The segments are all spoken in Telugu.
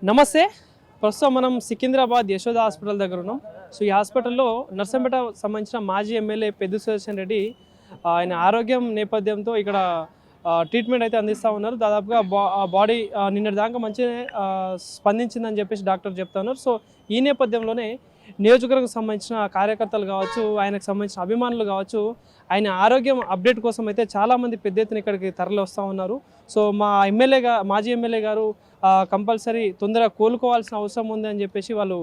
నమస్తే. ప్రస్తుతం మనం సికింద్రాబాద్ యశోద హాస్పిటల్ దగ్గర ఉన్నాం. సో ఈ హాస్పిటల్లో నర్సంపేట సంబంధించిన మాజీ ఎమ్మెల్యే పెద్ది సుదర్శన్ రెడ్డి ఆయన ఆరోగ్యం నేపథ్యంతో ఇక్కడ ట్రీట్మెంట్ అయితే అందిస్తూ ఉన్నారు. దాదాపుగా బాడీ నిన్నటి దాకా మంచిగా స్పందించిందని చెప్పేసి డాక్టర్ చెప్తా ఉన్నారు. సో ఈ నేపథ్యంలోనే నియోజకవర్గం సంబంధించిన కార్యకర్తలు కావచ్చు, ఆయనకు సంబంధించిన అభిమానులు కావచ్చు, ఆయన ఆరోగ్యం అప్డేట్ కోసం అయితే చాలామంది పెద్ద ఎత్తున ఇక్కడికి తరలి వస్తూ ఉన్నారు. సో మా మాజీ ఎమ్మెల్యే గారు కంపల్సరీ తొందరగా కోలుకోవాల్సిన అవసరం ఉంది అని చెప్పేసి వాళ్ళు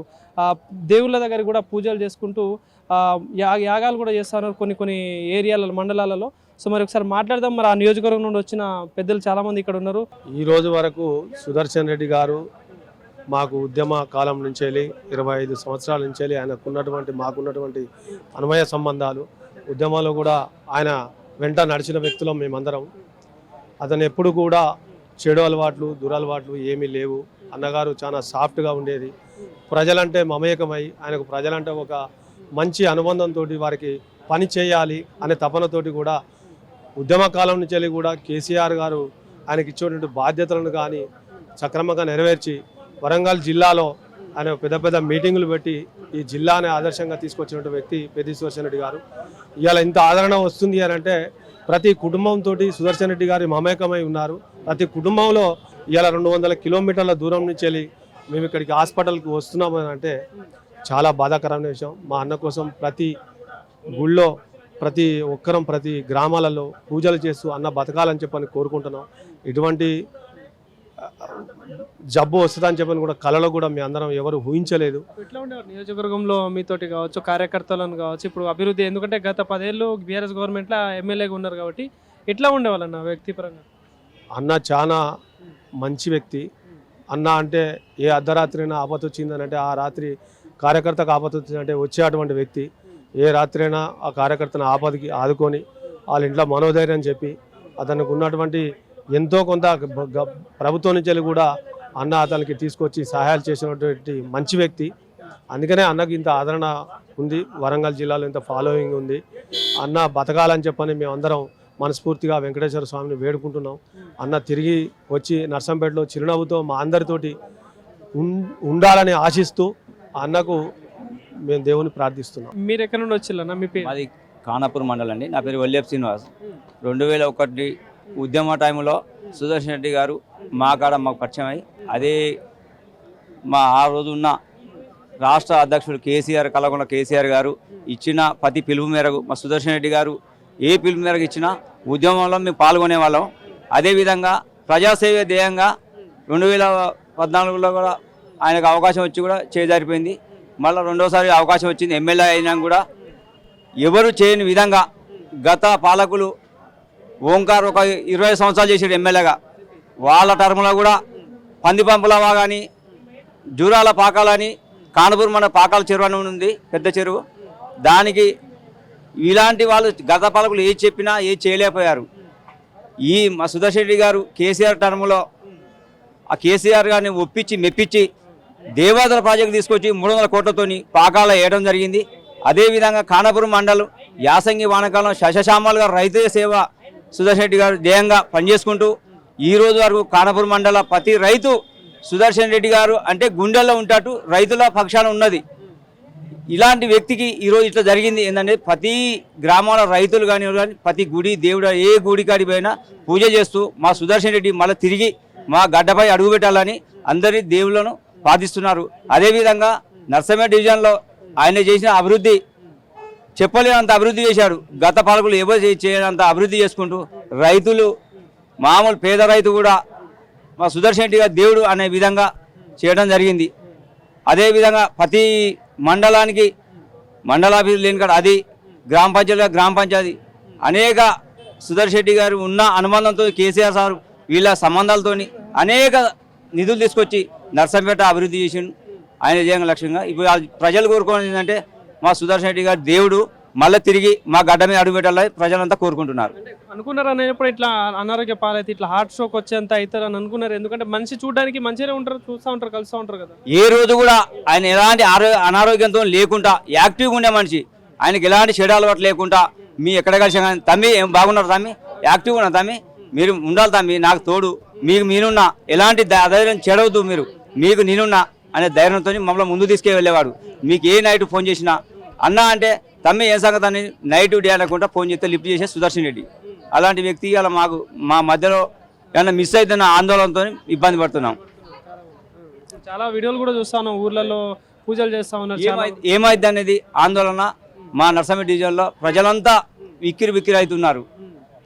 దేవుళ్ళ దగ్గర కూడా పూజలు చేసుకుంటూ యాగాలు కూడా చేస్తున్నారు కొన్ని ఏరియాలలో, మండలాలలో. సో మరి ఒకసారి మాట్లాడదాం. మరి ఆ నియోజకవర్గం నుండి వచ్చిన పెద్దలు చాలామంది ఇక్కడ ఉన్నారు. ఈ రోజు వరకు సుదర్శన్ రెడ్డి గారు మాకు ఉద్యమ కాలం నుంచి 25 సంవత్సరాల నుంచి మాకున్నటువంటి అన్వయ సంబంధాలు, ఉద్యమాల్లో కూడా ఆయన వెంట నడిచిన వ్యక్తులం మేమందరం. అతను ఎప్పుడు కూడా చెడు అలవాట్లు, దురలవాట్లు ఏమీ లేవు. అన్నగారు చాలా సాఫ్ట్గా ఉండేది. ప్రజలంటే మమేకమై ఆయనకు ప్రజలంటే ఒక మంచి అనుబంధంతో వారికి పని చేయాలి అనే తపనతోటి కూడా ఉద్యమ కాలం నుంచి కూడా కేసీఆర్ గారు ఆయనకి ఇచ్చేటువంటి బాధ్యతలను కానీ సక్రమంగా నెరవేర్చి వరంగల్ జిల్లాలో ఆయన పెద్ద మీటింగులు పెట్టి ఈ జిల్లాని ఆదర్శంగా తీసుకొచ్చినటువంటి వ్యక్తి పెద్ది సుదర్శన్ రెడ్డి గారు. ఇవాళ ఇంత ఆదరణ వస్తుంది అని అంటే ప్రతి కుటుంబంతో సుదర్శన్ రెడ్డి గారి మమేకమై ఉన్నారు. ప్రతి కుటుంబంలో ఇవాళ 200 కిలోమీటర్ల దూరం నుంచి మేము ఇక్కడికి హాస్పిటల్కి వస్తున్నామని అంటే చాలా బాధాకరమైన విషయం. మా అన్న కోసం ప్రతి గుళ్ళో ప్రతి ఒక్కరం ప్రతి గ్రామాలలో పూజలు చేస్తూ అన్న బతకాలని చెప్పని కోరుకుంటున్నాం. ఇటువంటి జబ్బు వస్తుందని చెప్పని కూడా కళలో కూడా మీ అందరం ఎవరు ఊహించలేదు. ఎట్లా ఉండేవారు నియోజకవర్గంలో మీతోటి కావచ్చు, కార్యకర్తలను కావచ్చు, ఇప్పుడు అభివృద్ధి ఎందుకంటే గత 10 ఏళ్ళు బీఆర్ఎస్ గవర్నమెంట్లో ఎమ్మెల్యేగా ఉన్నారు కాబట్టి ఎట్లా ఉండేవాళ్ళన్న వ్యక్తిపరంగా? అన్న చాలా మంచి వ్యక్తి. అన్న అంటే ఏ అర్ధరాత్రి అయినా ఆపద వచ్చిందని అంటే ఆ రాత్రి కార్యకర్తకు ఆపద వచ్చిందంటే వచ్చేటువంటి వ్యక్తి. ఏ రాత్రి అయినా ఆ కార్యకర్తను ఆపదకి ఆదుకొని వాళ్ళ ఇంట్లో మనోధైర్యం చెప్పి అతనికి ఉన్నటువంటి ఎంతో కొంత ప్రభుత్వం నుంచి కూడా అన్న అతనికి తీసుకొచ్చి సహాయాలు చేసినటువంటి మంచి వ్యక్తి. అందుకనే అన్నకి ఇంత ఆదరణ ఉంది, వరంగల్ జిల్లాలో ఇంత ఫాలోయింగ్ ఉంది. అన్న బతకాలని చెప్పని మేమందరం మనస్ఫూర్తిగా వెంకటేశ్వర స్వామిని వేడుకుంటున్నాం. అన్న తిరిగి వచ్చి నర్సంపేటలో చిరునవ్వుతో మా అందరితోటి ఉండాలని ఆశిస్తూ అన్నకు మేము దేవుని ప్రార్థిస్తున్నాం. మీరు ఎక్కడి నుండి వచ్చిల్లన్న? మీ పేరు? మాది ఖానాపూర్ మండలం అండి. నా పేరు వల్లేప్ శ్రీనివాస్. 2001 ఉద్యమ టైంలో సుదర్శన్ రెడ్డి గారు మా కాడ మాకు పరిచయం అయ్యి అదే ఆ రోజు ఉన్న రాష్ట్ర అధ్యక్షుడు కల్వకుంట్ల కేసీఆర్ గారు ఇచ్చిన ప్రతి పిలుపు మేరకు మా సుదర్శన్ రెడ్డి గారు ఏ పిలుపు మేరకు ఇచ్చినా ఉద్యమంలో మేము పాల్గొనే వాళ్ళం. అదేవిధంగా ప్రజాసేవ ధ్యేయంగా 2014లో కూడా ఆయనకు అవకాశం వచ్చి కూడా చేజారిపోయింది. మళ్ళీ రెండోసారి అవకాశం వచ్చింది. ఎమ్మెల్యే అయినా కూడా ఎవరు చేయని విధంగా గత పాలకులు ఓంకార్ ఒక 20 సంవత్సరాలు చేసాడు ఎమ్మెల్యేగా. వాళ్ళ టర్మ్లో కూడా పందిపంపులవా కానీ జూరాల పాకాలని కానపూర్ మన పాకాల చెరువు అని ఉంది, పెద్ద చెరువు. దానికి ఇలాంటి వాళ్ళు గత పాలకులు ఏది చెప్పినా ఏది చేయలేకపోయారు. మా సుదర్శన్ రెడ్డి గారు కేసీఆర్ టర్మ్లో ఆ కేసీఆర్ గారిని ఒప్పించి మెప్పించి దేవాదల ప్రాజెక్టు తీసుకొచ్చి 300 కోట్లతోని పాకాల వేయడం జరిగింది. అదేవిధంగా ఖానాపురం మండలం యాసంగి వానకాలం శశశామల్ గారు రైతు సేవ సుదర్శన్ రెడ్డి గారు ధ్యేయంగా పనిచేసుకుంటూ ఈ రోజు వరకు ఖానాపురం మండల ప్రతి రైతు సుదర్శన్ రెడ్డి గారు అంటే గుండెల్లో ఉంటాటు రైతుల పక్షాన ఉన్నది. ఇలాంటి వ్యక్తికి ఈరోజు ఇట్లా జరిగింది ఏంటంటే ప్రతి గ్రామాల రైతులు కానీ ప్రతి గుడి దేవుడు ఏ గుడి కాడి పోయినా పూజ చేస్తూ మా సుదర్శన్ రెడ్డి మళ్ళీ తిరిగి మా గడ్డపై అడుగుపెట్టాలని అందరి దేవుళ్ళను ప్రార్థిస్తున్నారు. అదేవిధంగా నర్సంపేట డివిజన్లో ఆయన చేసిన అభివృద్ధి చెప్పలేనంత అభివృద్ధి చేశారు. గత పాలకులు ఎవరు చేయనంత అభివృద్ధి చేసుకుంటూ రైతులు మామూలు పేద రైతు కూడా మా సుదర్శన్ రెడ్డి గారు దేవుడు అనే విధంగా చేయడం జరిగింది. అదేవిధంగా ప్రతి మండలానికి మండలాభివృద్ధి లేని కాడ అది గ్రామ పంచాయతీ అనేక సుదర్శన్ రెడ్డి గారు ఉన్న అనుబంధంతో కేసీఆర్ సార్ వీళ్ళ సంబంధాలతోని అనేక నిధులు తీసుకొచ్చి నర్సంపేట అభివృద్ధి చేసిండు ఆయన చేయ లక్ష్యంగా. ఇప్పుడు ప్రజలు కోరుకోవడం ఏంటంటే మా సుదర్శన్ రెడ్డి గారు దేవుడు మళ్ళీ తిరిగి మా గడ్డ మీద అడుగు పెట్టాలని ప్రజలంతా కోరుకుంటున్నారు. అనుకున్నారు అనేప్పుడు ఇట్లా అనారోగ్య పాలైతే ఇట్లా హార్ట్ స్ట్రోక్ వచ్చేంత అవుతారు అని అనుకున్నారు? ఎందుకంటే మనిషి చూడడానికి మంచిగానే ఉంటారు, చూస్తూ ఉంటారు, కలుస్తూ ఉంటారు కదా. ఏ రోజు కూడా ఆయన ఎలాంటి అనారోగ్యంతో లేకుండా యాక్టివ్గా ఉండే మనిషి. ఆయనకి ఎలాంటి చెడు అలవాటు లేకుండా మీ ఎక్కడ కలిసి తమ్మి ఏం బాగున్నారు తమ్మి, యాక్టివ్గా ఉన్నా తమ్మి, మీరు ఉండాలి తమ్మి, నాకు తోడు, మీరున్న ఎలాంటి ధైర్యం చెడవద్దు, మీరు మీకు నేనున్నా అనే ధైర్యంతో మమ్మల్ని ముందు తీసుకెళ్ళి వెళ్ళేవాడు. మీకు ఏ నైట్ ఫోన్ చేసినా అన్నా అంటే తమ్మే ఏ సంగతి అని నైట్ డే అనకుండా ఫోన్ చేస్తే లిఫ్ట్ చేసే సుదర్శన్ రెడ్డి. అలాంటి వ్యక్తి అలా మా మధ్యలో ఏమన్నా మిస్ అవుతున్న ఆందోళనతో ఇబ్బంది పడుతున్నాం. చాలా వీడియోలు కూడా చూస్తాను, ఊర్లలో పూజలు చేస్తా ఉన్నారు. ఏమైంది అనేది ఆందోళన మా నర్సంపేట డివిజన్లో ప్రజలంతా విక్కిరి అవుతున్నారు.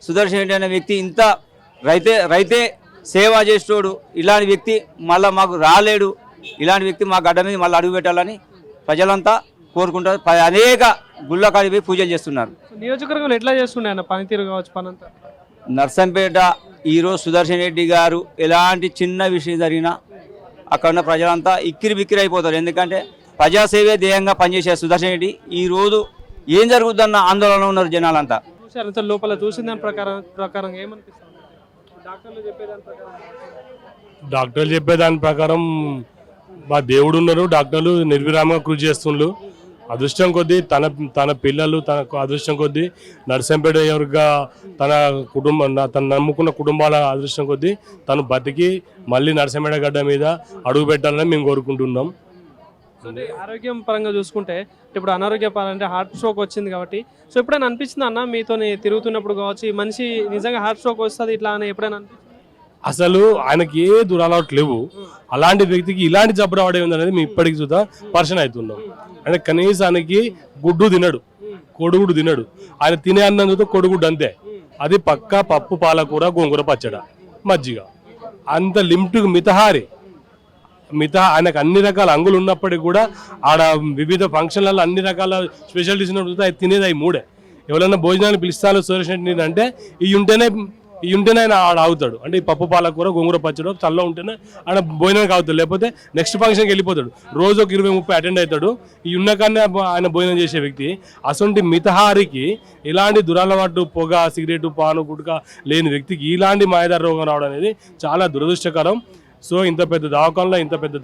సుదర్శన్ రెడ్డి అనే వ్యక్తి ఇంత రైతే సేవ చేసేటోడు, ఇలాంటి వ్యక్తి మళ్ళీ మాకు రాలేడు. ఇలాంటి వ్యక్తి మా గడ్డ మీద మళ్ళీ అడుగు పెట్టాలని ప్రజలంతా కోరుకుంటారు. అనేక గుళ్ళ కాడికి పోయి పూజలు చేస్తున్నారు. నియోజకవర్గంలో ఎట్లా చేస్తుండే అన్న పనితీరు కావచ్చు పనంతా? నర్సంపేట ఈరోజు సుదర్శన్ రెడ్డి గారు ఎలాంటి చిన్న విషయం జరిగినా అక్కడ ఉన్న ప్రజలంతా ఇక్కిరి అయిపోతారు. ఎందుకంటే ప్రజాసేవే ధ్యేయంగా పనిచేసే సుదర్శన్ రెడ్డి ఈరోజు ఏం జరుగుతుందన్న ఆందోళన ఉన్నారు జనాలంతా. చూసారు లోపల చూసిన దాని ప్రకారం ఏమనిపిస్తుంది? డాక్టర్లు చెప్పేదాని ప్రకారం మా దేవుడు ఉన్నారు, డాక్టర్లు నిర్విరామంగా కృషి చేస్తుండ్రు. అదృష్టం కొద్దీ తన పిల్లలు తనకు అదృష్టం కొద్దీ నర్సంపేట ఎవరిగా తను నమ్ముకున్న కుటుంబాల అదృష్టం కొద్దీ తను బతికి మళ్ళీ నర్సంపేట గడ్డ మీద అడుగు పెట్టాలని మేము కోరుకుంటున్నాం. ఆరోగ్యం పరంగా చూసుకుంటే ఇప్పుడు అనారోగ్య పరంగా హార్ట్ స్ట్రోక్ వచ్చింది కాబట్టి, సో ఎప్పుడైనా అనిపించింది అన్న మీతో తిరుగుతున్నప్పుడు కావచ్చు ఈ మనిషి నిజంగా హార్ట్ స్ట్రోక్ వస్తుంది ఇట్లా అని ఎప్పుడైనా అనిపించింది? అసలు ఆయనకి ఏ దురలవాట్లు లేవు. అలాంటి వ్యక్తికి ఇలాంటి జబ్బు రావడం ఏందనేది మేము ఇప్పటికి చూద్దా పర్సన్ అవుతున్నాం. అంటే కనీసానికి గుడ్డు తినడు, కొడుగుడు తినడు. ఆయన తినే అన్నం చూస్తే కొడుగుడ్డు అంతే. అది పక్కా పప్పు, పాలకూర, గోంగూర పచ్చడ, మజ్జిగ, అంత లిమిట్ మితహారి. ఆయనకు అన్ని రకాల అంగులు ఉన్నప్పటికీ కూడా ఆడ వివిధ ఫంక్షన్లలో అన్ని రకాల స్పెషాలిటీస్ ఉన్నప్పుడు అది తినేది అవి మూడే. ఎవరైనా భోజనాన్ని పిలుస్తాను సుదర్శన్ అంటే ఈ ఉంటేనే ఆయన ఆడ ఆగుతాడు. అంటే ఈ పప్పు, పాలకూర, గోంగూర పచ్చడి చల్ల ఉంటేనే ఆయన భోజనానికి ఆగుతాడు. లేకపోతే నెక్స్ట్ ఫంక్షన్కి వెళ్ళిపోతాడు. రోజు ఒక 20-30 అటెండ్ అవుతాడు. ఈ ఉన్న కానీ ఆయన భోజనం చేసే వ్యక్తి. అసలు మితహారికి ఇలాంటి దురలవాటు పొగ, సిగరెట్, పాను, గుట్కా లేని వ్యక్తికి ఇలాంటి మాయదార రోగం రావడం అనేది చాలా దురదృష్టకరం. సో ఇంత పెద్ద దవాఖానలో ఇంత పెద్ద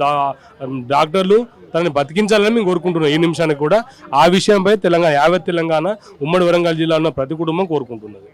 డాక్టర్లు తనని బతికించాలని మేము కోరుకుంటున్నాం. ఈ నిమిషానికి కూడా ఆ విషయంపై యావత్ తెలంగాణ ఉమ్మడి వరంగల్ జిల్లాలో ఉన్న ప్రతి కుటుంబం కోరుకుంటున్నది.